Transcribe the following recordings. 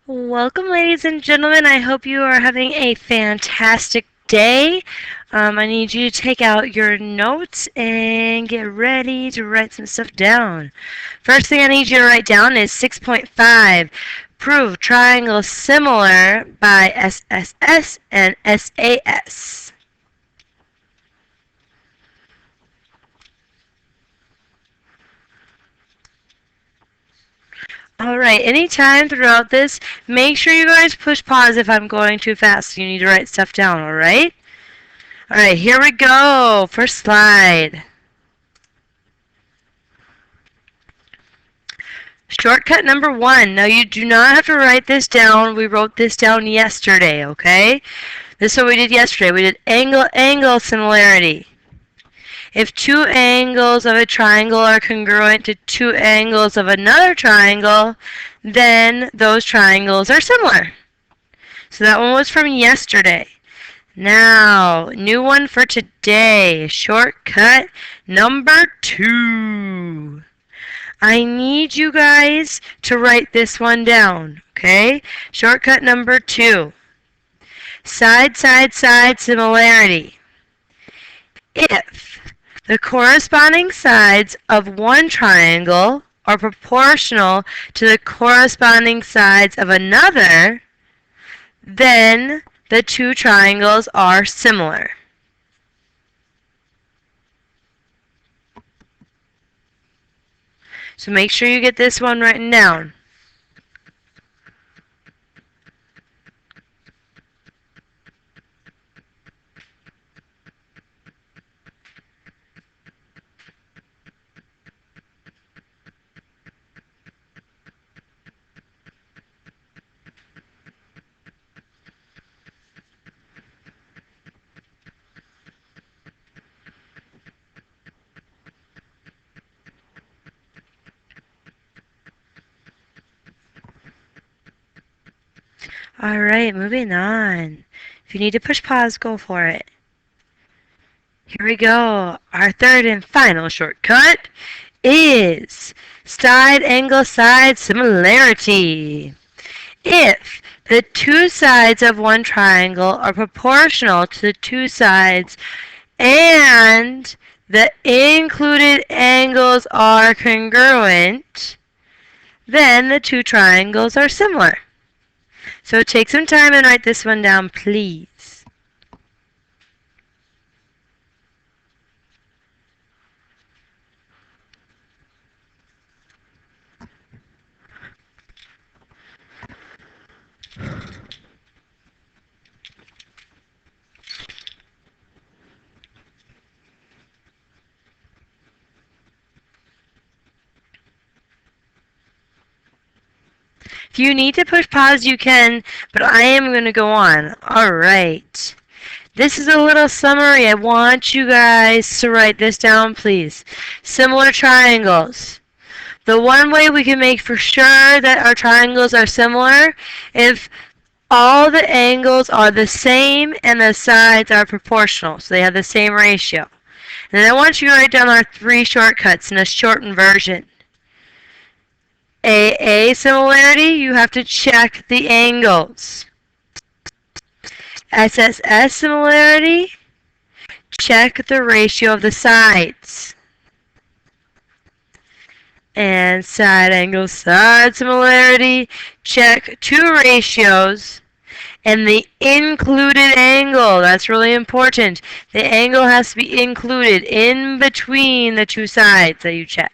Welcome, ladies and gentlemen. I hope you are having a fantastic day. I need you to take out your notes and get ready to write some stuff down. First thing I need you to write down is 6.5. Prove triangles similar by SSS and SAS. Alright, anytime throughout this, make sure you guys push pause if I'm going too fast. You need to write stuff down, alright? Alright, here we go. First slide. Shortcut number 1. Now you do not have to write this down. We wrote this down yesterday, okay? This is what we did yesterday. We did angle similarity. If two angles of a triangle are congruent to two angles of another triangle, then those triangles are similar. So that one was from yesterday. Now, new one for today. Shortcut number 2. I need you guys to write this one down, okay? Shortcut number 2. Side, side, side similarity. If the corresponding sides of one triangle are proportional to the corresponding sides of another, then the two triangles are similar. So make sure you get this one written down. Alright, moving on. If you need to push pause, go for it. Here we go. Our third and final shortcut is side angle side similarity. If the two sides of one triangle are proportional to the two sides and the included angles are congruent, then the two triangles are similar. So take some time and write this one down, please. If you need to push pause, you can, but I am going to go on. Alright. This is a little summary. I want you guys to write this down, please. Similar triangles. The one way we can make for sure that our triangles are similar if all the angles are the same and the sides are proportional, so they have the same ratio. And then I want you to write down our 3 shortcuts in a shortened version. AA similarity, you have to check the angles. SSS similarity, check the ratio of the sides. And side angle side similarity, check 2 ratios and the included angle. That's really important. The angle has to be included in between the 2 sides that you check.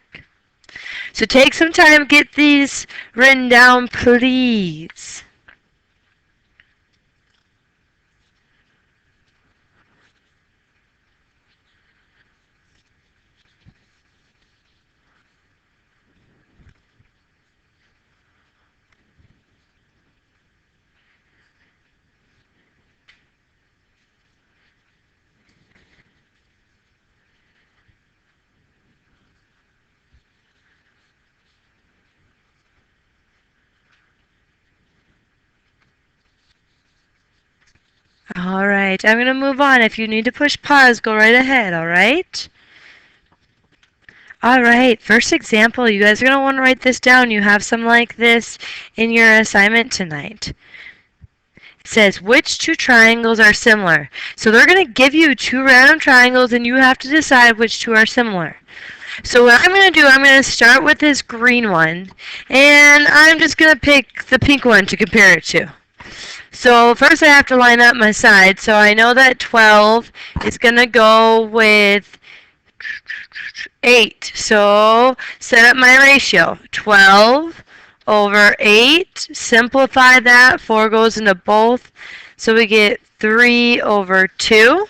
So take some time, get these written down, please. Alright, I'm going to move on. If you need to push pause, go right ahead, alright? Alright, first example, you guys are going to want to write this down. You have some like this in your assignment tonight. It says, which two triangles are similar? So they're going to give you two random triangles and you have to decide which two are similar. So what I'm going to do, I'm going to start with this green one, and I'm just going to pick the pink one to compare it to. So first I have to line up my sides. So I know that 12 is going to go with 8. So set up my ratio. 12 over 8. Simplify that. 4 goes into both. So we get 3 over 2.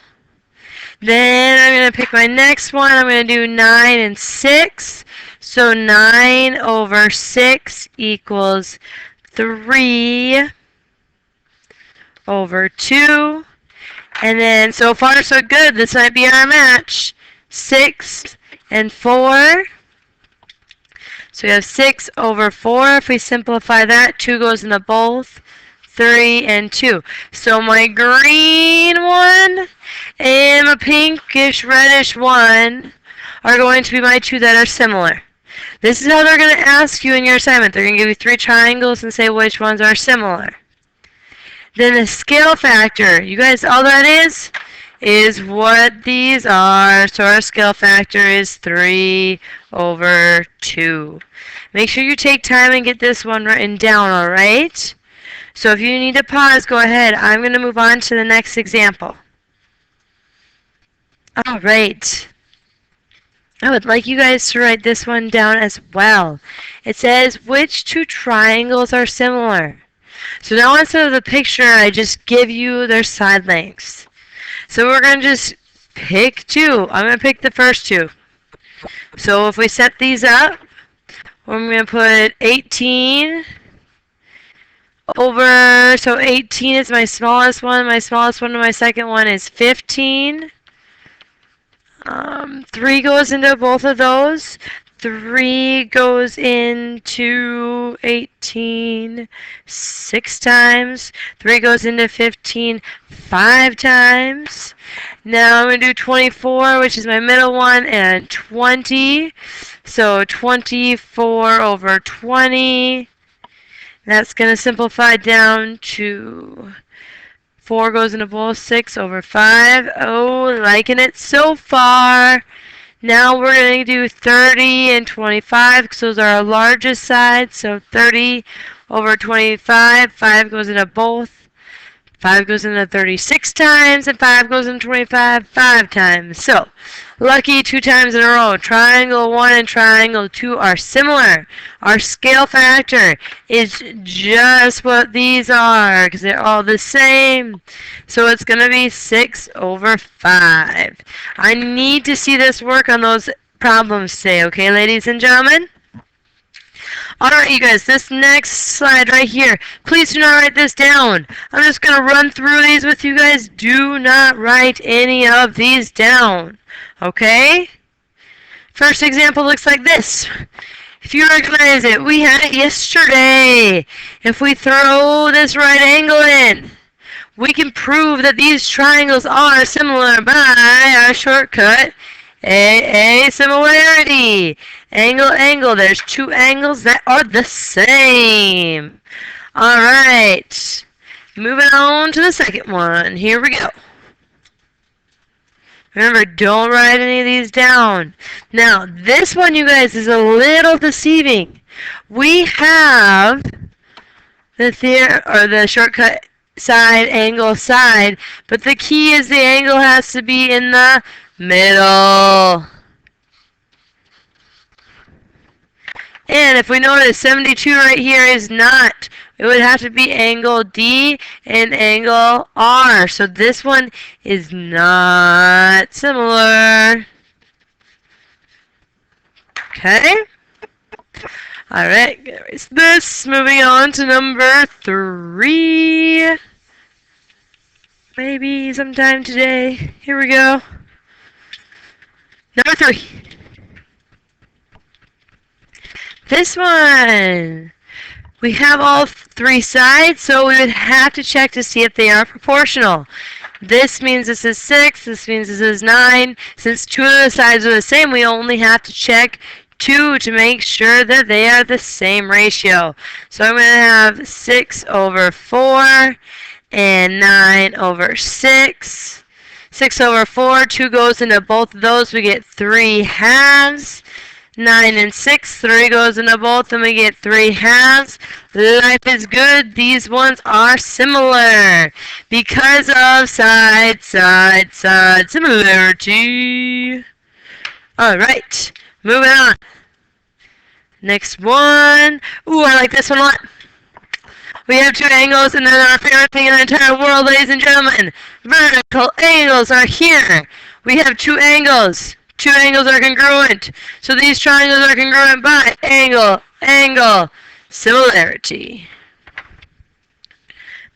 Then I'm going to pick my next one. I'm going to do 9 and 6. So 9 over 6 equals 3 over 2. And then so far so good. This might be our match. 6 and 4. So we have 6 over 4. If we simplify that, 2 goes into both. 3 and 2. So my green one and my pinkish reddish one are going to be my two that are similar. This is how they're going to ask you in your assignment. They're going to give you 3 triangles and say which ones are similar. Then the scale factor. You guys, all that is what these are. So our scale factor is 3 over 2. Make sure you take time and get this one written down, alright? So if you need to pause, go ahead. I'm going to move on to the next example. Alright. I would like you guys to write this one down as well. It says, which two triangles are similar? So now instead of the picture, I just give you their side lengths. So we're going to just pick 2. I'm going to pick the first 2. So if we set these up, I'm going to put 18 over, so 18 is my smallest one. My smallest one and my second one is 15. 3 goes into both of those. 3 goes into 18 6 times. 3 goes into 15 5 times. Now I'm going to do 24, which is my middle one, and 20. So 24 over 20. That's going to simplify down to 4 goes into both, 6 over 5. Oh, liking it so far. Now we're going to do 30 and 25 because those are our largest sides. So 30 over 25. 5 goes into both. 5 goes into 36 times, and 5 goes into 25 5 times. So, lucky 2 times in a row. Triangle 1 and triangle 2 are similar. Our scale factor is just what these are because they're all the same. So it's going to be 6 over 5. I need to see this work on those problems today, okay, ladies and gentlemen? Alright, you guys, this next slide right here, please do not write this down. I'm just going to run through these with you guys. Do not write any of these down. Okay? First example looks like this. If you recognize it, we had it yesterday. If we throw this right angle in, we can prove that these triangles are similar by our shortcut, a similarity. Angle, angle. There's 2 angles that are the same. Alright. Moving on to the second one. Here we go. Remember, don't write any of these down. Now, this one, you guys, is a little deceiving. We have the shortcut side, angle, side, but the key is the angle has to be in the middle. And if we notice 72 right here is not, it would have to be angle D and angle R. So this one is not similar. Okay? Alright, erase this. Moving on to number 3. Maybe sometime today. Here we go. Number 3. This one. We have all 3 sides, so we would have to check to see if they are proportional. This means this is 6. This means this is 9. Since two of the sides are the same, we only have to check 2 to make sure that they are the same ratio. So I'm going to have 6 over 4 and 9 over 6. 6 over 4, 2 goes into both of those, we get 3 halves. 9 and 6, 3 goes into both, and we get 3 halves. Life is good. These ones are similar because of side similarity. Alright, moving on. Next one. Ooh, I like this one a lot. We have 2 angles, and then our favorite thing in the entire world, ladies and gentlemen. Vertical angles are here. We have 2 angles. 2 angles are congruent. So these triangles are congruent by angle, angle, similarity.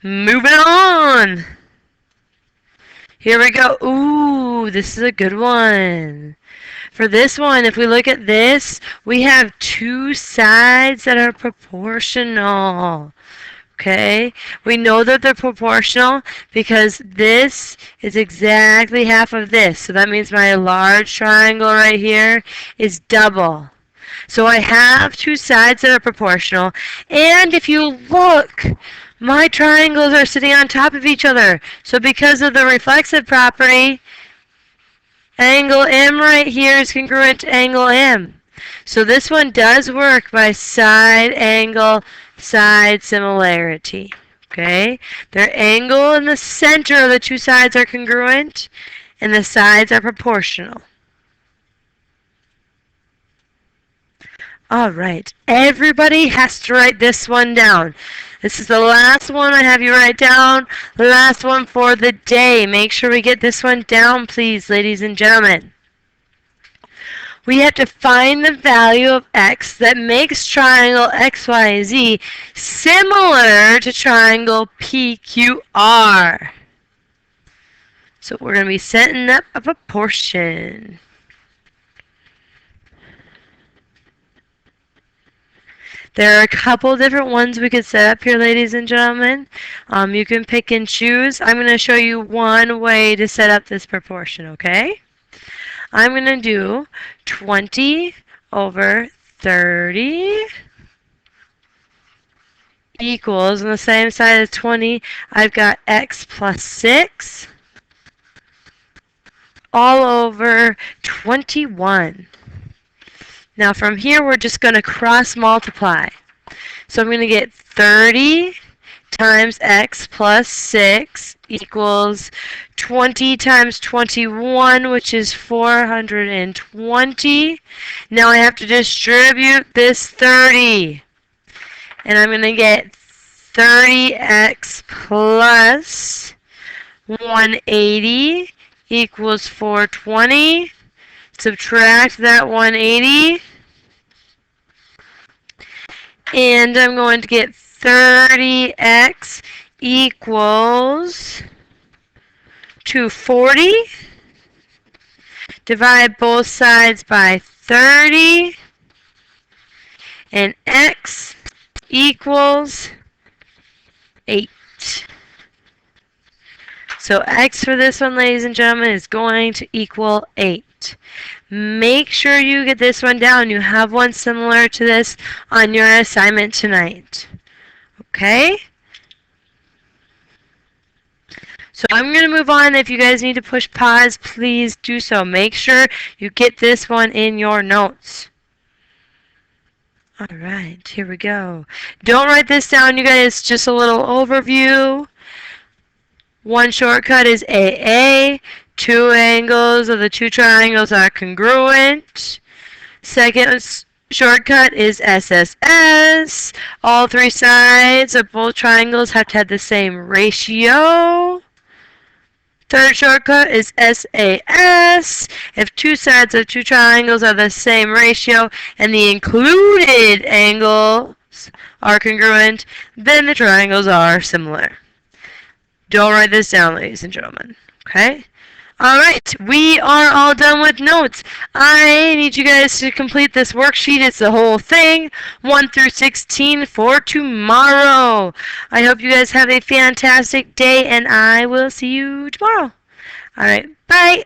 Moving on. Here we go. Ooh, this is a good one. For this one, if we look at this, we have 2 sides that are proportional. Okay, we know that they're proportional because this is exactly half of this. So that means my large triangle right here is double. So I have 2 sides that are proportional. And if you look, my triangles are sitting on top of each other. So because of the reflexive property, angle M right here is congruent to angle M. So this one does work by side angle side similarity. Okay? Their angle in the center of the 2 sides are congruent, and the sides are proportional. Alright, everybody has to write this one down. This is the last one I have you write down. The last one for the day. Make sure we get this one down, please, ladies and gentlemen. We have to find the value of x that makes triangle XYZ similar to triangle PQR. So we're going to be setting up a proportion. There are a couple different ones we could set up here, ladies and gentlemen. You can pick and choose. I'm going to show you one way to set up this proportion, okay? I'm going to do 20 over 30 equals, on the same side as 20, I've got x plus 6 all over 21. Now from here, we're just going to cross multiply. So I'm going to get 30 times x plus 6 equals 20 times 21, which is 420. Now I have to distribute this 30. And I'm going to get 30x plus 180 equals 420. Subtract that 180. And I'm going to get 30x equals 240. Divide both sides by 30. And x equals 8. So x for this one, ladies and gentlemen, is going to equal 8. Make sure you get this one down. You have one similar to this on your assignment tonight. Okay? So I'm going to move on. If you guys need to push pause, please do so. Make sure you get this one in your notes. Alright, here we go. Don't write this down, you guys. Just a little overview. One shortcut is AA. 2 angles of the 2 triangles are congruent. Second shortcut is SSS. All 3 sides of both triangles have to have the same ratio. Third shortcut is SAS. If 2 sides of 2 triangles are the same ratio and the included angles are congruent, then the triangles are similar. Don't write this down, ladies and gentlemen. Okay? Alright, we are all done with notes. I need you guys to complete this worksheet. It's the whole thing, 1 through 16 for tomorrow. I hope you guys have a fantastic day, and I will see you tomorrow. Alright, bye.